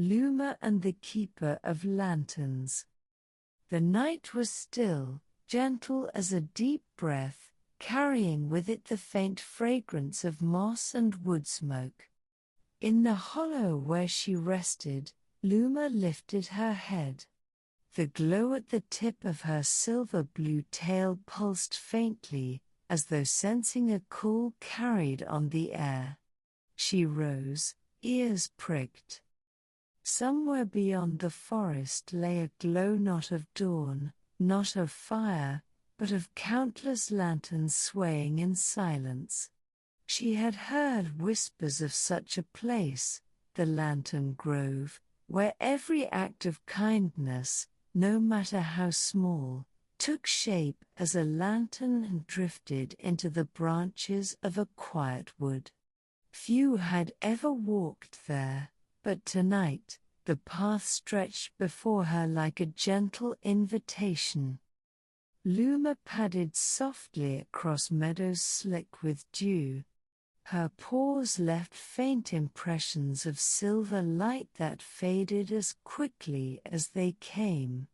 Luma and the Keeper of Lanterns. The night was still, gentle as a deep breath, carrying with it the faint fragrance of moss and wood smoke. In the hollow where she rested, Luma lifted her head. The glow at the tip of her silver-blue tail pulsed faintly, as though sensing a call carried on the air. She rose, ears pricked. Somewhere beyond the forest lay a glow not of dawn, not of fire, but of countless lanterns swaying in silence. She had heard whispers of such a place, the Lantern Grove, where every act of kindness, no matter how small, took shape as a lantern and drifted into the branches of a quiet wood. Few had ever walked there, but tonight, the path stretched before her like a gentle invitation. Luma padded softly across meadows slick with dew. Her paws left faint impressions of silver light that faded as quickly as they came.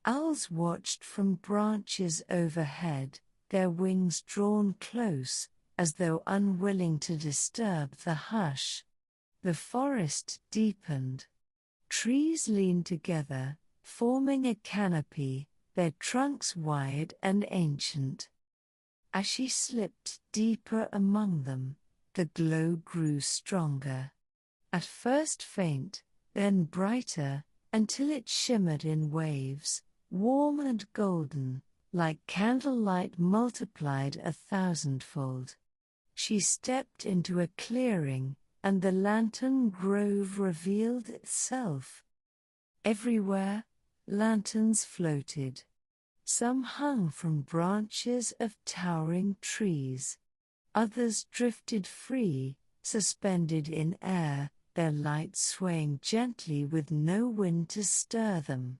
Owls watched from branches overhead, their wings drawn close, as though unwilling to disturb the hush. The forest deepened. Trees leaned together, forming a canopy, their trunks wide and ancient. As she slipped deeper among them, the glow grew stronger. At first faint, then brighter, until it shimmered in waves, warm and golden, like candlelight multiplied 1,000-fold. She stepped into a clearing, and the Lantern Grove revealed itself. Everywhere, lanterns floated. Some hung from branches of towering trees. Others drifted free, suspended in air, their light swaying gently with no wind to stir them.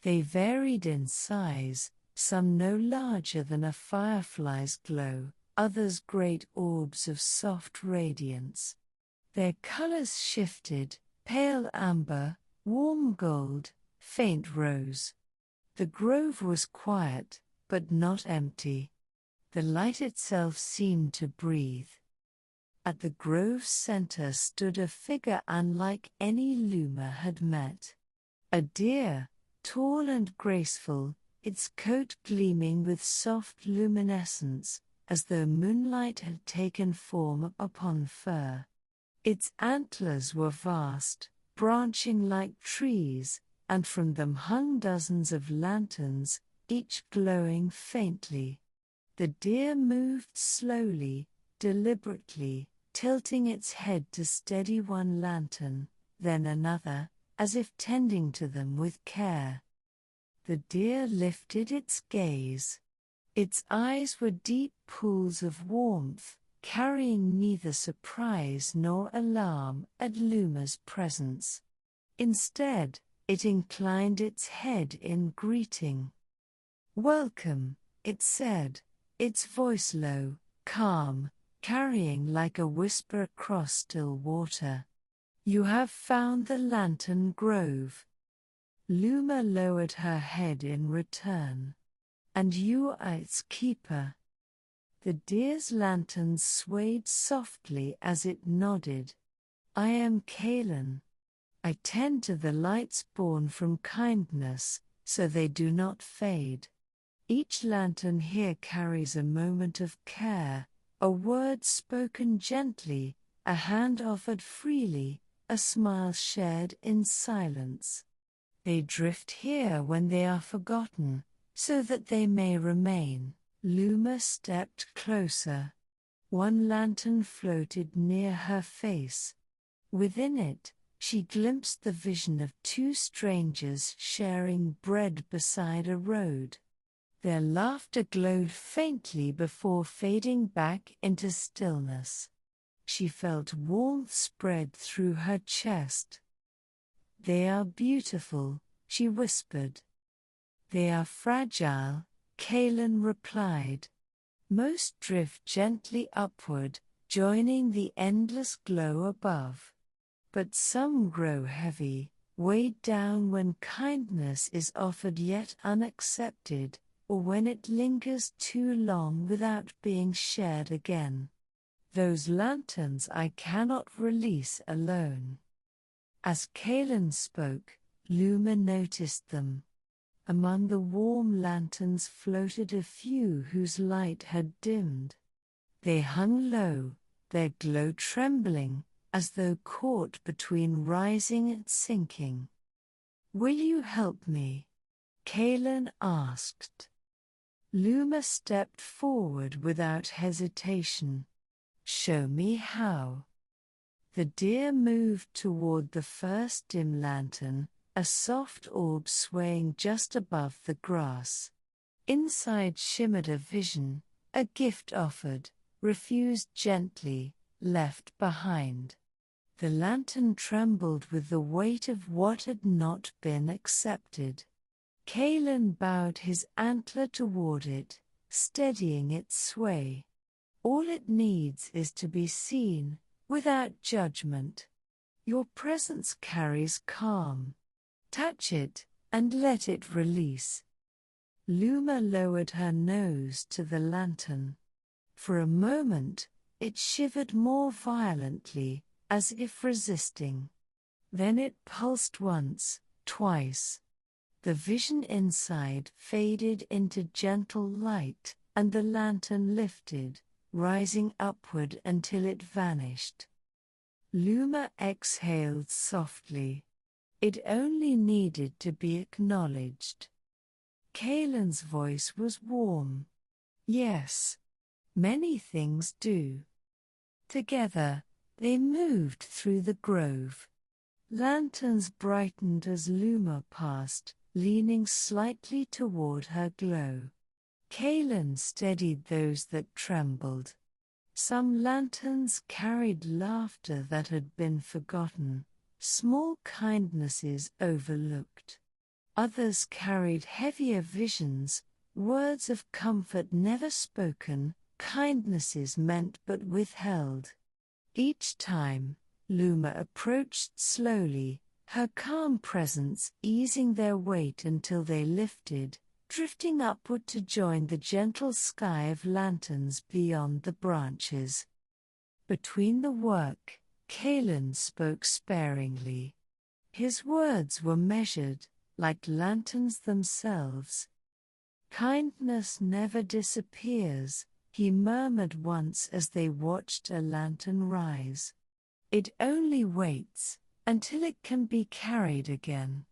They varied in size, some no larger than a firefly's glow, others great orbs of soft radiance. Their colors shifted, pale amber, warm gold, faint rose. The grove was quiet, but not empty. The light itself seemed to breathe. At the grove's center stood a figure unlike any Luma had met. A deer, tall and graceful, its coat gleaming with soft luminescence, as though moonlight had taken form upon fur. Its antlers were vast, branching like trees, and from them hung dozens of lanterns, each glowing faintly. The deer moved slowly, deliberately, tilting its head to steady one lantern, then another, as if tending to them with care. The deer lifted its gaze. Its eyes were deep pools of warmth, carrying neither surprise nor alarm at Luma's presence. Instead, it inclined its head in greeting. "Welcome," it said, its voice low, calm, carrying like a whisper across still water. "You have found the Lantern Grove." Luma lowered her head in return. "And you are its keeper." The deer's lanterns swayed softly as it nodded. "I am Kaelen. I tend to the lights born from kindness, so they do not fade. Each lantern here carries a moment of care, a word spoken gently, a hand offered freely, a smile shared in silence. They drift here when they are forgotten, so that they may remain." Luma stepped closer. One lantern floated near her face. Within it, she glimpsed the vision of two strangers sharing bread beside a road. Their laughter glowed faintly before fading back into stillness. She felt warmth spread through her chest. "They are beautiful," she whispered. "They are fragile," Kaelen replied. "Most drift gently upward, joining the endless glow above. But some grow heavy, weighed down when kindness is offered yet unaccepted, or when it lingers too long without being shared again. Those lanterns I cannot release alone. As Kaelen spoke, Luma noticed them. Among the warm lanterns floated a few whose light had dimmed. They hung low, their glow trembling, as though caught between rising and sinking. "Will you help me?" Kaelen asked. Luma stepped forward without hesitation. "Show me how." The deer moved toward the first dim lantern, a soft orb swaying just above the grass. Inside shimmered a vision, a gift offered, refused gently, left behind. The lantern trembled with the weight of what had not been accepted. Kaelen bowed his antler toward it, steadying its sway. "All it needs is to be seen, without judgment. Your presence carries calm. Touch it, and let it release." Luma lowered her nose to the lantern. For a moment, it shivered more violently, as if resisting. Then it pulsed once, twice. The vision inside faded into gentle light, and the lantern lifted, rising upward until it vanished. Luma exhaled softly. It only needed to be acknowledged. Kaelen's voice was warm. "Yes. Many things do." Together, they moved through the grove. Lanterns brightened as Luma passed, leaning slightly toward her glow. Kaelen steadied those that trembled. Some lanterns carried laughter that had been forgotten, small kindnesses overlooked. Others carried heavier visions, words of comfort never spoken, kindnesses meant but withheld. Each time, Luma approached slowly, her calm presence easing their weight until they lifted, drifting upward to join the gentle sky of lanterns beyond the branches. Between the work, Kaelen spoke sparingly. His words were measured, like lanterns themselves. "Kindness never disappears," he murmured once as they watched a lantern rise. "It only waits, until it can be carried again."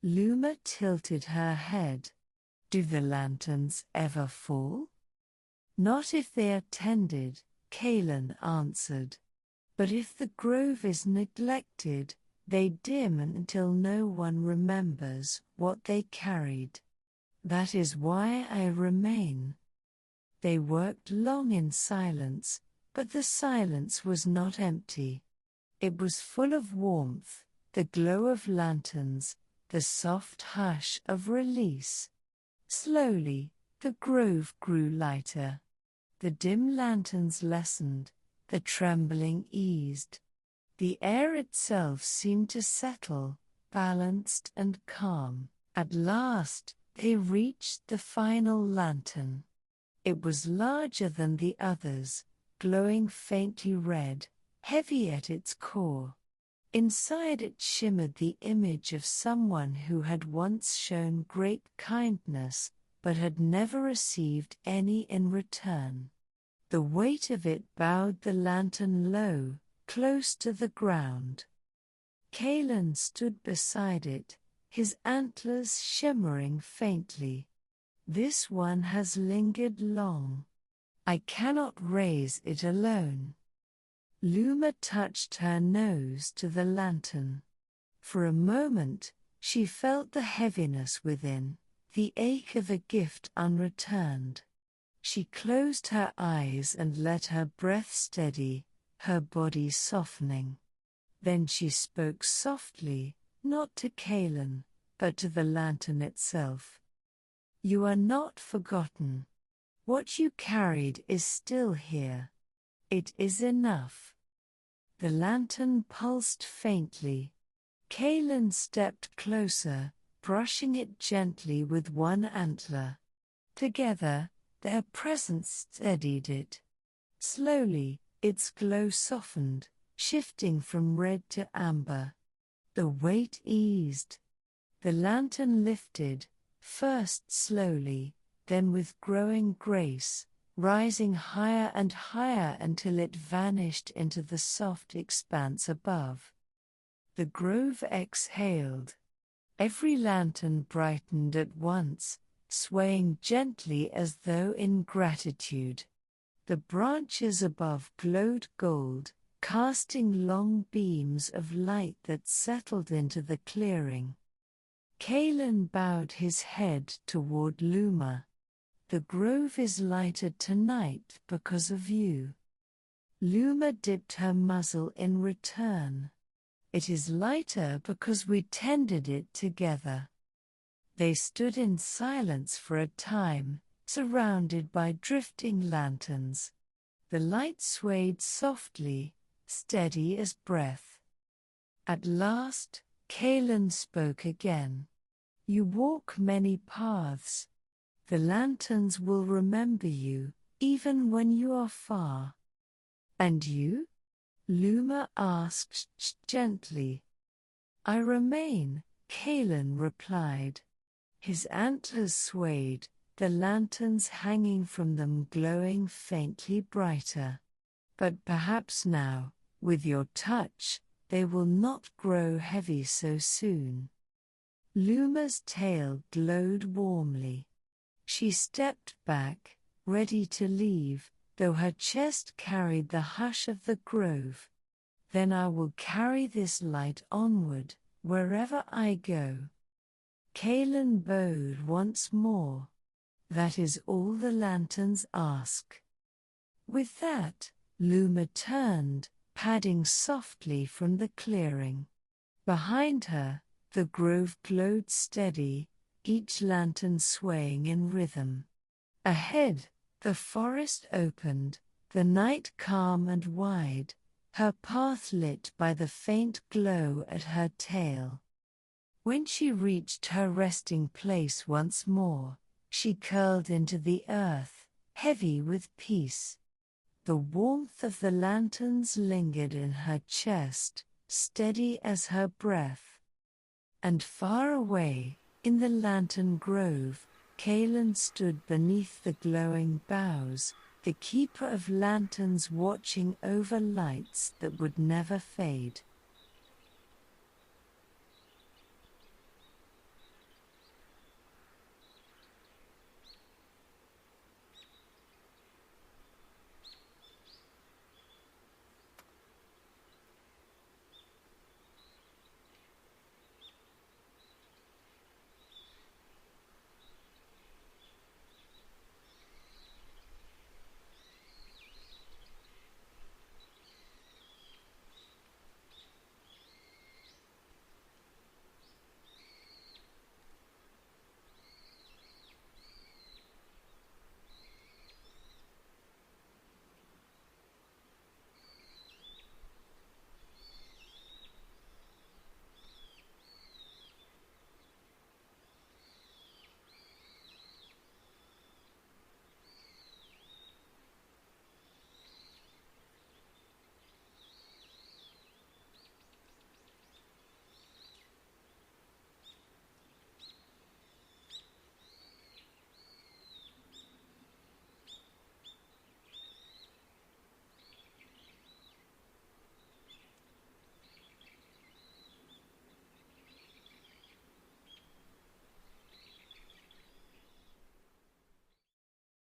Luma tilted her head. "Do the lanterns ever fall?" "Not if they are tended," Kaelen answered. "But if the grove is neglected, they dim until no one remembers what they carried. That is why I remain." They worked long in silence, but the silence was not empty. It was full of warmth, the glow of lanterns, the soft hush of release. Slowly, the grove grew lighter. The dim lanterns lessened, the trembling eased. The air itself seemed to settle, balanced and calm. At last, they reached the final lantern. It was larger than the others, glowing faintly red, heavy at its core. Inside it shimmered the image of someone who had once shown great kindness, but had never received any in return. The weight of it bowed the lantern low, close to the ground. Kaelen stood beside it, his antlers shimmering faintly. "This one has lingered long. I cannot raise it alone." Luma touched her nose to the lantern. For a moment, she felt the heaviness within, the ache of a gift unreturned. She closed her eyes and let her breath steady, her body softening. Then she spoke softly, not to Kaelen, but to the lantern itself. "You are not forgotten. What you carried is still here. It is enough." The lantern pulsed faintly. Kaelen stepped closer, brushing it gently with one antler. Together, their presence steadied it. Slowly, its glow softened, shifting from red to amber. The weight eased. The lantern lifted, first slowly, then with growing grace, rising higher and higher until it vanished into the soft expanse above. The grove exhaled. Every lantern brightened at once, swaying gently as though in gratitude. The branches above glowed gold, casting long beams of light that settled into the clearing. Kaelen bowed his head toward Luma. The grove is lighter tonight because of you. Luma dipped her muzzle in return. It is lighter because we tended it together. They stood in silence for a time, surrounded by drifting lanterns. The light swayed softly, steady as breath. At last, Kaelen spoke again. You walk many paths. The lanterns will remember you, even when you are far. And you? Luma asked gently. I remain, Kaelen replied. His antlers swayed, the lanterns hanging from them glowing faintly brighter. But perhaps now, with your touch, they will not grow heavy so soon. Luma's tail glowed warmly. She stepped back, ready to leave, though her chest carried the hush of the grove. Then I will carry this light onward, wherever I go. Kaelen bowed once more. That is all the lanterns ask. With that, Luma turned, padding softly from the clearing. Behind her, the grove glowed steady, each lantern swaying in rhythm. Ahead, the forest opened, the night calm and wide, her path lit by the faint glow at her tail. When she reached her resting place once more, she curled into the earth, heavy with peace. The warmth of the lanterns lingered in her chest, steady as her breath. And far away, in the lantern grove, Kaelen stood beneath the glowing boughs, the keeper of lanterns watching over lights that would never fade.